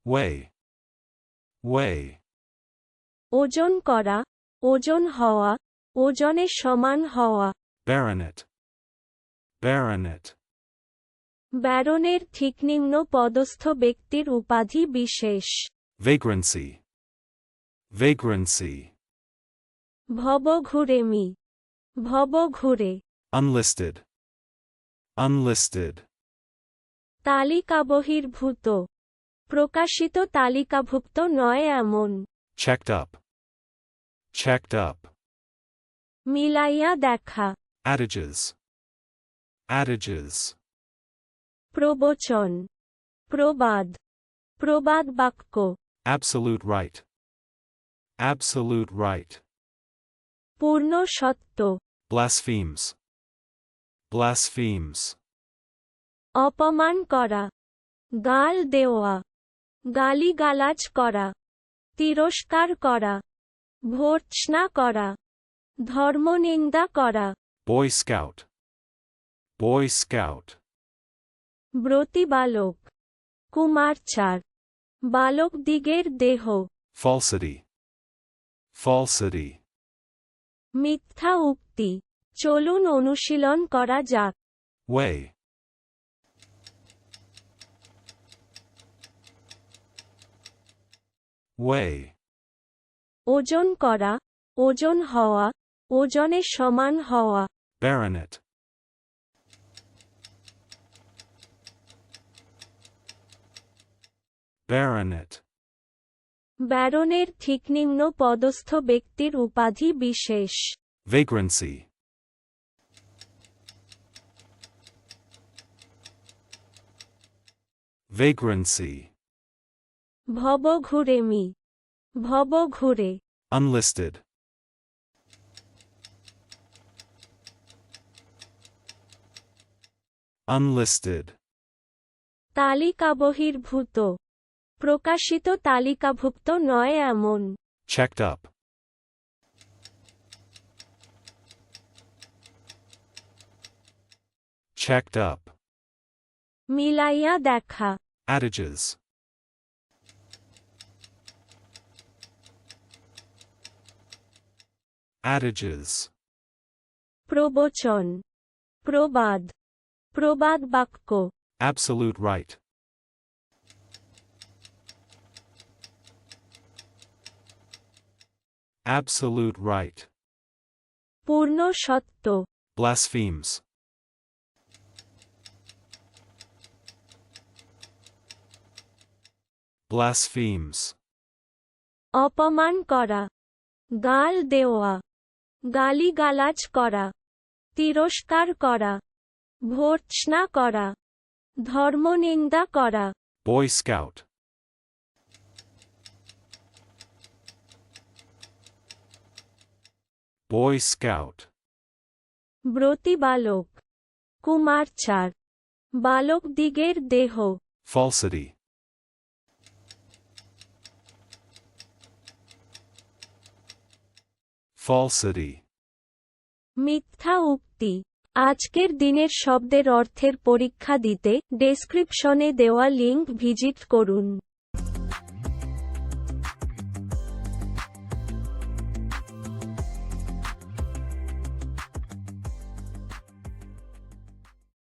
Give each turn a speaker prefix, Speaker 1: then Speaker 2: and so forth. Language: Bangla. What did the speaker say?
Speaker 1: Weigh. Weigh.
Speaker 2: ওজন করা, ওজন হওয়া, ওজনের সমান হওয়া।
Speaker 1: Baronet. Baronet.
Speaker 2: ব্যারনের ঠিক নিম্ন পদস্থ ব্যক্তির উপাধি বিশেষ।
Speaker 1: Vagrancy. Vagrancy.
Speaker 2: ভবঘুরেমি, ভবঘুরে।
Speaker 1: Unlisted. Unlisted.
Speaker 2: তালিকাবহির্ভূত, প্রকাশিত তালিকাভুক্ত নয় এমন।
Speaker 1: Checked up. Checked up.
Speaker 2: মিলাইয়া দেখা,
Speaker 1: Adages. Adages.
Speaker 2: প্রবচন, প্রবাদ, প্রবাদ বাক্য।
Speaker 1: Absolute right. Absolute right.
Speaker 2: পূর্ণ সত্য,
Speaker 1: Blasphemes. Blasphemes.
Speaker 2: অপমান করা, গাল দেওয়া, গালিগালাজ করা, তিরস্কার করা, ভর্ৎসনা করা, ধর্মনিন্দা করা।
Speaker 1: Boy Scout. Boy Scout.
Speaker 2: ব্রতী বালক, কুমারচার, বালকদিগের দেহ।
Speaker 1: Falsity. Falsity.
Speaker 2: মিথ্যা উক্তি, চলুন অনুশীলন করা যাক।
Speaker 1: Weigh. Weigh.
Speaker 2: ওজন করা, ওজন হওয়া, ওজনের সমান হওয়া।
Speaker 1: Baronet. Baronet.
Speaker 2: ব্যারনের ঠিক নিম্ন পদস্থ ব্যক্তির উপাধি বিশেষ।
Speaker 1: Vagrancy. Vagrancy.
Speaker 2: ভবঘুরেমি, ভবঘুরে।
Speaker 1: Unlisted. Unlisted.
Speaker 2: তালিকাবহির্ভূত, প্রকাশিত তালিকাভুক্ত নয় এমন।
Speaker 1: Checked up. Checked up.
Speaker 2: মিলাইয়া দেখা,
Speaker 1: Adages. Adages.
Speaker 2: প্রবচন, প্রবাদ, প্রবাদ বাক্য।
Speaker 1: Absolute right. Absolute right.
Speaker 2: পূর্ণ সত্য,
Speaker 1: Blasphemes. Blasphemes.
Speaker 2: অপমান করা, গাল দেওয়া, গালিগালাজ করা, তিরস্কার করা, ভর্ৎসনা করা, ধর্মনিন্দা করা।
Speaker 1: Boy Scout. Boy Scout.
Speaker 2: ব্রতী বালক, কুমারচার, বালকদিগের দেহ।
Speaker 1: Falsity. Falsity.
Speaker 2: মিথ্যা উক্তি। আজকের দিনের শব্দের অর্থের পরীক্ষা দিতে ডেসক্রিপশনে দেওয়া লিংক ভিজিট করুন।